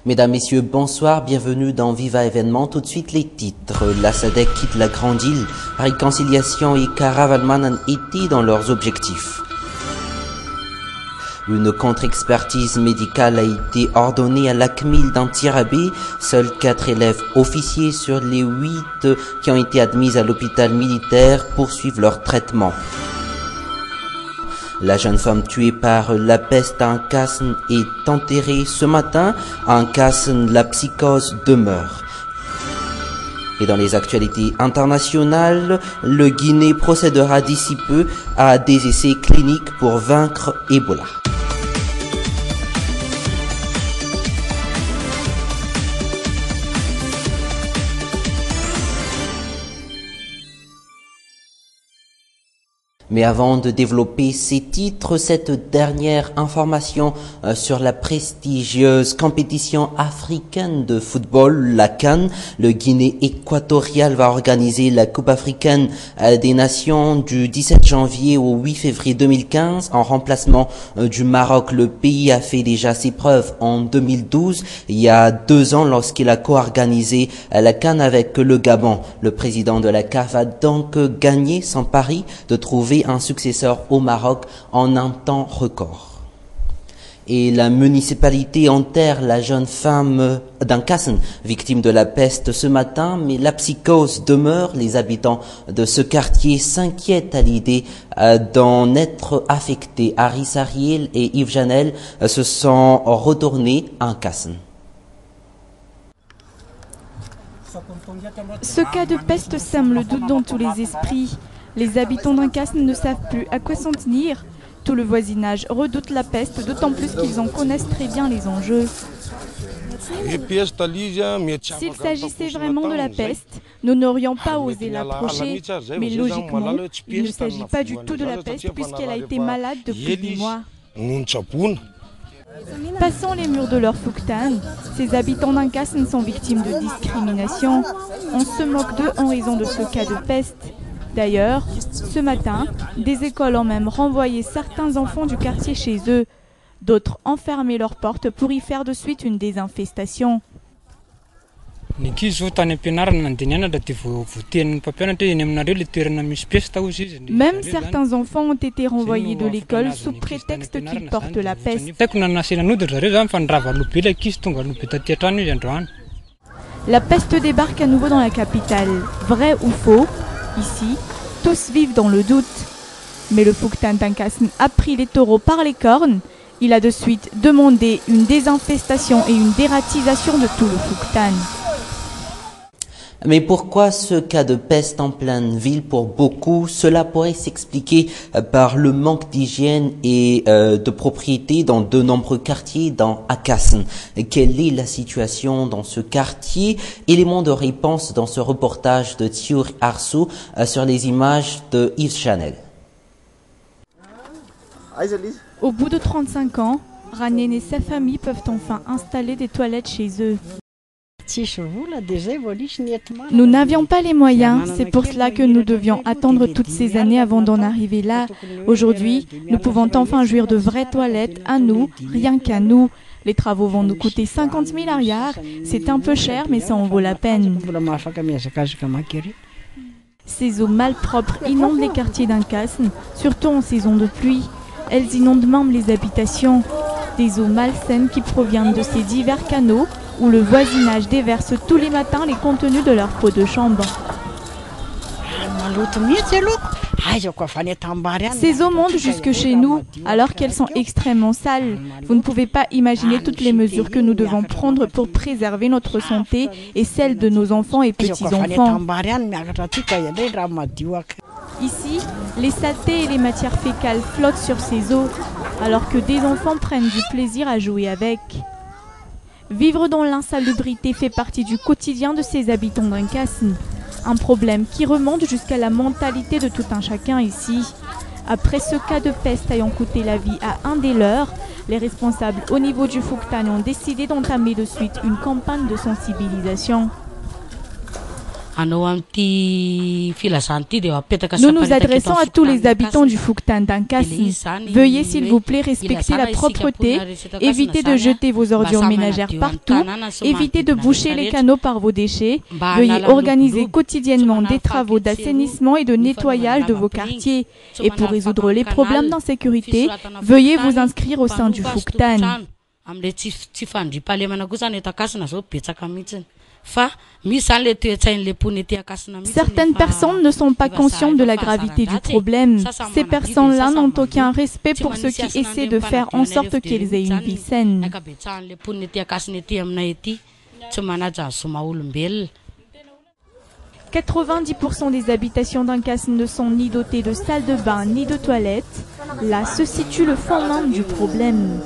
Mesdames, Messieurs, bonsoir, bienvenue dans Viva Événement. Tout de suite les titres. La SADC quitte la Grande Île. Réconciliation et Caravalman en été dans leurs objectifs. Une contre-expertise médicale a été ordonnée à l'ACMIL d'Antirabé. Seuls 4 élèves officiers sur les 8 qui ont été admis à l'hôpital militaire poursuivent leur traitement. La jeune femme tuée par la peste à Nkasn est enterrée ce matin. À Nkasn, la psychose demeure. Et dans les actualités internationales, le Guinée procédera d'ici peu à des essais cliniques pour vaincre Ebola. Mais avant de développer ces titres, cette dernière information sur la prestigieuse compétition africaine de football, la CAN. Le Guinée équatorial va organiser la Coupe africaine des Nations du 17 janvier au 8 février 2015 en remplacement du Maroc. Le pays a fait déjà ses preuves en 2012, il y a 2 ans lorsqu'il a co-organisé la CAN avec le Gabon. Le président de la CAF a donc gagné son pari de trouver un successeur au Maroc en un temps record. Et la municipalité enterre la jeune femme d'Nkasn, victime de la peste ce matin, mais la psychose demeure. Les habitants de ce quartier s'inquiètent à l'idée d'en être affectés. Aris Ariel et Yves Janel se sont retournés à Nkasn. Ce cas de peste sème le doute dans tous les esprits. Les habitants d'Nkasn ne savent plus à quoi s'en tenir. Tout le voisinage redoute la peste, d'autant plus qu'ils en connaissent très bien les enjeux. S'il s'agissait vraiment de la peste, nous n'aurions pas osé l'approcher. Mais logiquement, il ne s'agit pas du tout de la peste puisqu'elle a été malade depuis 10 mois. Passant les murs de leur fouktan, ces habitants d'Nkasn sont victimes de discrimination. On se moque d'eux en raison de ce cas de peste. D'ailleurs, ce matin, des écoles ont même renvoyé certains enfants du quartier chez eux. D'autres ont fermé leurs portes pour y faire de suite une désinfestation. Même certains enfants ont été renvoyés de l'école sous prétexte qu'ils portent la peste. La peste débarque à nouveau dans la capitale. Vrai ou faux? Ici, tous vivent dans le doute. Mais le fouktan d'Nkasn a pris les taureaux par les cornes. Il a de suite demandé une désinfestation et une dératisation de tout le fouktan. Mais pourquoi ce cas de peste en pleine ville? Pour beaucoup, cela pourrait s'expliquer par le manque d'hygiène et de propriété dans de nombreux quartiers dans Nkasn. Quelle est la situation dans ce quartier? Élément de réponse dans ce reportage de Thiour Arsou sur les images de Yves Chanel. Au bout de 35 ans, Ranen et sa famille peuvent enfin installer des toilettes chez eux. Nous n'avions pas les moyens, c'est pour cela que nous devions attendre toutes ces années avant d'en arriver là. Aujourd'hui, nous pouvons enfin jouir de vraies toilettes à nous, rien qu'à nous. Les travaux vont nous coûter 50 000 ariars, c'est un peu cher mais ça en vaut la peine. Ces eaux malpropres inondent les quartiers d'Nkasn, surtout en saison de pluie. Elles inondent même les habitations. Des eaux malsaines qui proviennent de ces divers canaux où le voisinage déverse tous les matins les contenus de leur pot de chambre. Ces eaux montent jusque chez nous, alors qu'elles sont extrêmement sales. Vous ne pouvez pas imaginer toutes les mesures que nous devons prendre pour préserver notre santé et celle de nos enfants et petits-enfants. Ici, les saletés et les matières fécales flottent sur ces eaux, alors que des enfants prennent du plaisir à jouer avec. Vivre dans l'insalubrité fait partie du quotidien de ces habitants d'Nkasn. Un problème qui remonte jusqu'à la mentalité de tout un chacun ici. Après ce cas de peste ayant coûté la vie à un des leurs, les responsables au niveau du fouktan ont décidé d'entamer de suite une campagne de sensibilisation. Nous nous adressons à tous les habitants du Fuktan d'Ankasni. Veuillez s'il vous plaît respecter la propreté, évitez de jeter vos ordures ménagères partout, évitez de boucher les canaux par vos déchets, veuillez organiser quotidiennement des travaux d'assainissement et de nettoyage de vos quartiers. Et pour résoudre les problèmes d'insécurité, veuillez vous inscrire au sein du Fuktan. Certaines personnes ne sont pas conscientes de la gravité du problème. Ces personnes-là n'ont aucun respect pour ceux qui essaient de faire en sorte qu'ils aient une vie saine. 90% des habitations d'Ankasni ne sont ni dotées de salles de bain ni de toilettes. Là se situe le fondement du problème.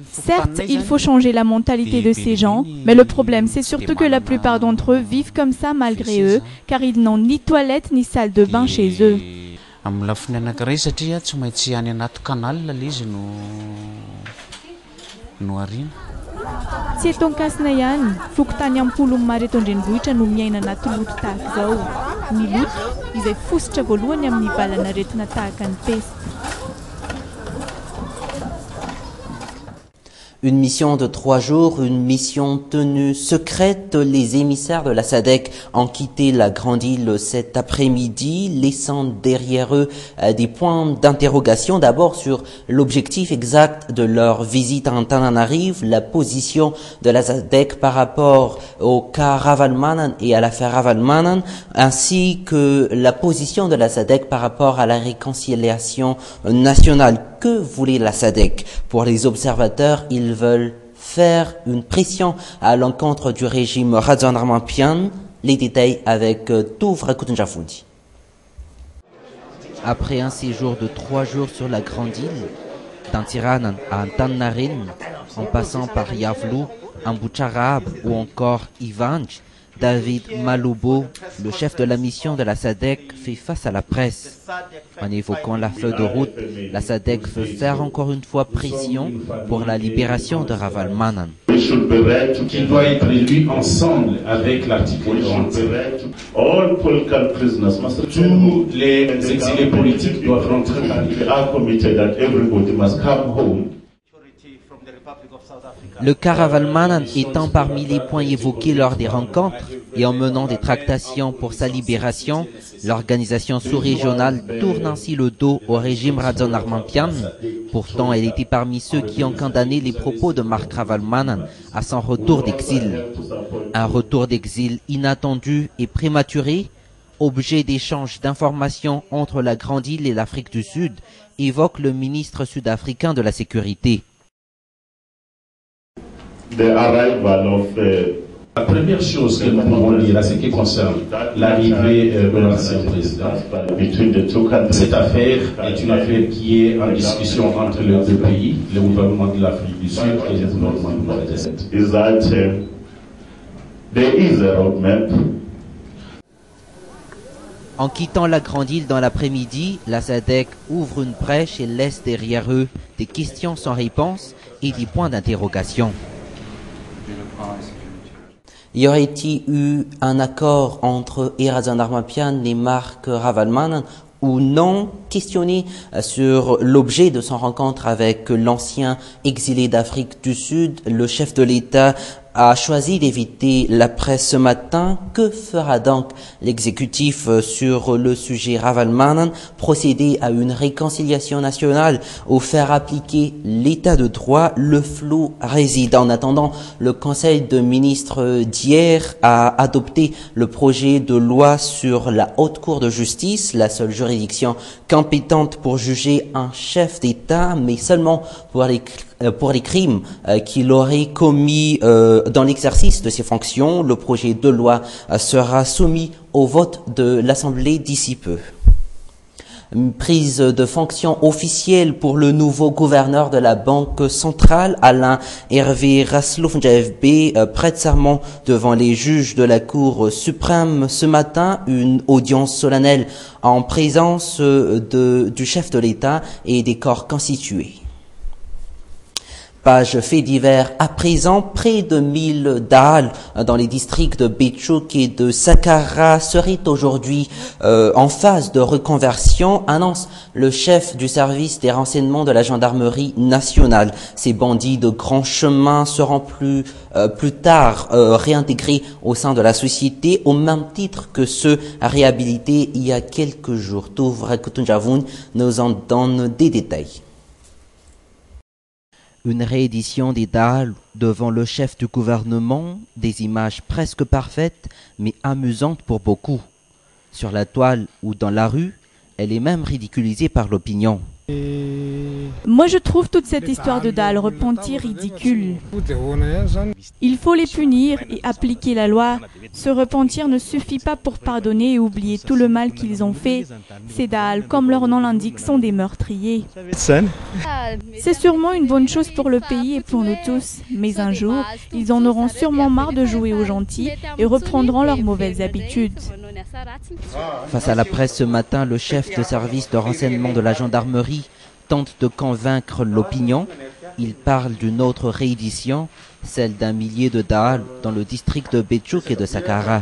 Certes, il faut changer la mentalité de ces gens, mais le problème c'est surtout que la plupart d'entre eux vivent comme ça malgré eux, car ils n'ont ni toilette ni salle de bain chez eux. Tieto Ankasina ihany, Fuktan ampolony maro eto andrenivohitra no miaina anaty loto tahaka izao. Ny loto izay fosotra voalohany amin'ny valanaretina tahaka ny peste. Une mission de 3 jours, une mission tenue secrète. Les émissaires de la SADC ont quitté la Grande Île cet après-midi, laissant derrière eux des points d'interrogation. D'abord sur l'objectif exact de leur visite à Antananarive, la position de la SADC par rapport au cas Ravalomanana et à l'affaire Ravalomanana, ainsi que la position de la SADC par rapport à la réconciliation nationale. Que voulait la SADC? Pour les observateurs, ils veulent faire une pression à l'encontre du régime Razandramanpian. Les détails avec Touvra Kutunjafoudi. Après un séjour de 3 jours sur la Grande Île, d'Antiranan à Antananarive, en passant par Yavlu, Ambucharab ou encore Ivanj, David Maloubo, le chef de la mission de la SADC, fait face à la presse. En évoquant la feuille de route, la SADC veut faire encore une fois pression pour la libération de Ravalomanana. Qui doit être lu ensemble avec l'article 11. Tous les exilés politiques doivent rentrer dans Le cas Ravalomanana étant parmi les points évoqués lors des rencontres et en menant des tractations pour sa libération, l'organisation sous-régionale tourne ainsi le dos au régime Razandramanpian. Pourtant, elle était parmi ceux qui ont condamné les propos de Marc Ravalomanana à son retour d'exil. Un retour d'exil inattendu et prématuré, objet d'échanges d'informations entre la Grande Île et l'Afrique du Sud, évoque le ministre sud-africain de la Sécurité. La première chose que nous pouvons dire à ce qui concerne l'arrivée de l'ancien président, cette affaire est une affaire qui est en discussion entre les deux pays, le gouvernement de l'Afrique du Sud et le gouvernement de l'Ouest. En quittant la Grande Île dans l'après-midi, la SADC ouvre une brèche et laisse derrière eux des questions sans réponse et des points d'interrogation. Y aurait-il eu un accord entre Razandramanpian et Marc Ravalomanana ou non? Questionné sur l'objet de son rencontre avec l'ancien exilé d'Afrique du Sud, le chef de l'État a choisi d'éviter la presse ce matin. Que fera donc l'exécutif sur le sujet Ravalomanana? Procéder à une réconciliation nationale ou faire appliquer l'état de droit? Le flou réside. En attendant, le Conseil de ministres d'hier a adopté le projet de loi sur la Haute Cour de justice, la seule juridiction compétente pour juger un chef d'État, mais seulement pour les crimes qu'il aurait commis dans l'exercice de ses fonctions. Le projet de loi sera soumis au vote de l'Assemblée d'ici peu. Une prise de fonction officielle pour le nouveau gouverneur de la Banque centrale, Alain Hervé Raslouf-Njfb, prête serment devant les juges de la Cour suprême ce matin. Une audience solennelle en présence du chef de l'État et des corps constitués. Page fait divers à présent, près de 1000 dalles dans les districts de Béchouk et de Saqqara seraient aujourd'hui en phase de reconversion, annonce le chef du service des renseignements de la gendarmerie nationale. Ces bandits de grand chemin seront plus tard réintégrés au sein de la société au même titre que ceux réhabilités il y a quelques jours. Touvra Kutunjavoun nous en donne des détails. Une réédition des dalles devant le chef du gouvernement, des images presque parfaites mais amusantes pour beaucoup. Sur la toile ou dans la rue, elle est même ridiculisée par l'opinion. Moi je trouve toute cette histoire de dalles repentis ridicule. Il faut les punir et appliquer la loi. Ce repentir ne suffit pas pour pardonner et oublier tout le mal qu'ils ont fait. Ces dalles, comme leur nom l'indique, sont des meurtriers. C'est sûrement une bonne chose pour le pays et pour nous tous. Mais un jour, ils en auront sûrement marre de jouer aux gentils et reprendront leurs mauvaises habitudes. Face à la presse ce matin, le chef de service de renseignement de la gendarmerie tente de convaincre l'opinion. Il parle d'une autre réédition, celle d'un millier de dalles dans le district de Béchouk et de Saqqara.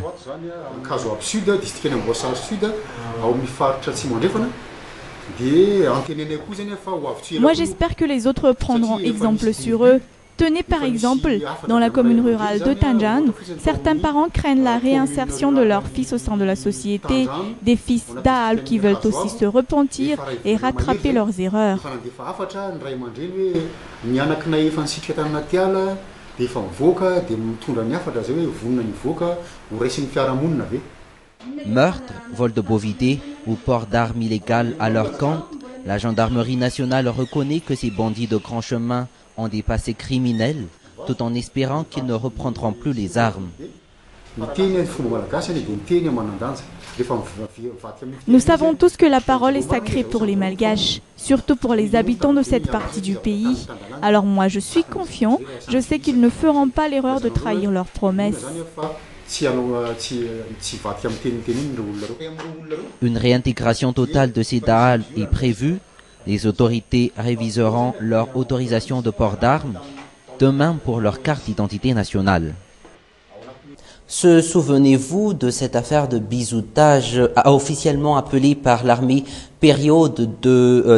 Moi j'espère que les autres prendront exemple sur eux. Tenez par exemple, dans la commune rurale de Tanjan, certains parents craignent la réinsertion de leurs fils au sein de la société, des fils d'Aal qui veulent aussi se repentir et rattraper leurs erreurs. Meurtre, vol de bovidés ou port d'armes illégales à leur compte, la gendarmerie nationale reconnaît que ces bandits de grand chemin ont des passés criminels, tout en espérant qu'ils ne reprendront plus les armes. Nous savons tous que la parole est sacrée pour les Malgaches, surtout pour les habitants de cette partie du pays. Alors moi je suis confiant, je sais qu'ils ne feront pas l'erreur de trahir leurs promesses. Une réintégration totale de ces dalles est prévue. Les autorités réviseront leur autorisation de port d'armes, de même pour leur carte d'identité nationale. Se souvenez-vous de cette affaire de bisoutage officiellement appelée par l'armée période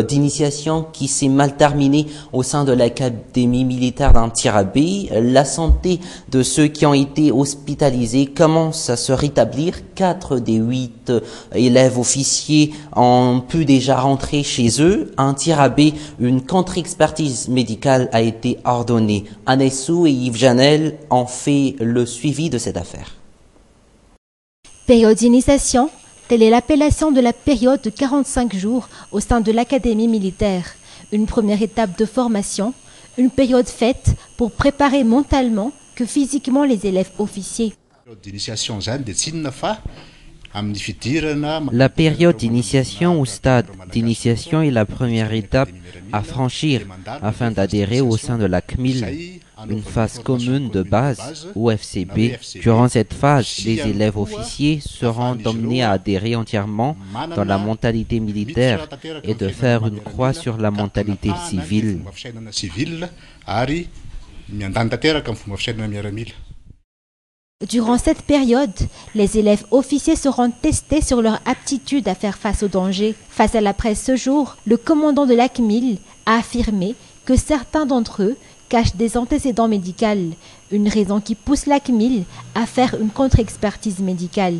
d'initiation qui s'est mal terminée au sein de l'académie militaire d'Antirabé? La santé de ceux qui ont été hospitalisés commence à se rétablir. 4 des 8 élèves officiers ont pu déjà rentrer chez eux. À Antirabé, une contre-expertise médicale a été ordonnée. Anessou et Yves Janel ont fait le suivi de cette affaire. Période d'initiation, telle est l'appellation de la période de 45 jours au sein de l'académie militaire. Une première étape de formation, une période faite pour préparer mentalement que physiquement les élèves officiers. La période d'initiation ou stade d'initiation est la première étape à franchir afin d'adhérer au sein de la CMIL, une phase commune de base ou FCB. Durant cette phase, les élèves officiers seront amenés à adhérer entièrement dans la mentalité militaire et de faire une croix sur la mentalité civile. Durant cette période, les élèves officiers seront testés sur leur aptitude à faire face aux dangers. Face à la presse ce jour, le commandant de la CMIL a affirmé que certains d'entre eux cachent des antécédents médicaux, une raison qui pousse la CMIL à faire une contre-expertise médicale.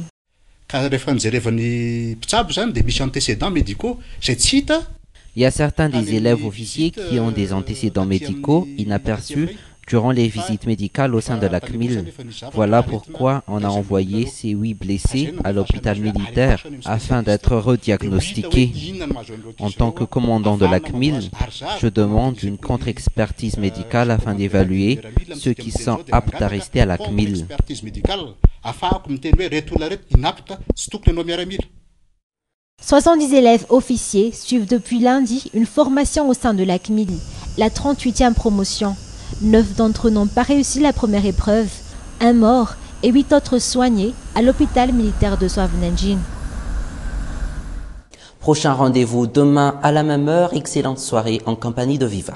Il y a certains des élèves officiers qui ont des antécédents médicaux inaperçus durant les visites médicales au sein de la CMIL. Voilà pourquoi on a envoyé ces 8 blessés à l'hôpital militaire afin d'être rediagnostiqués. En tant que commandant de la CMIL, je demande une contre-expertise médicale afin d'évaluer ceux qui sont aptes à rester à la CMIL. 70 élèves officiers suivent depuis lundi une formation au sein de la CMIL, la 38e promotion. 9 d'entre eux n'ont pas réussi la première épreuve, 1 mort et 8 autres soignés à l'hôpital militaire de Swavnanjin. Prochain rendez-vous demain à la même heure. Excellente soirée en compagnie de Viva.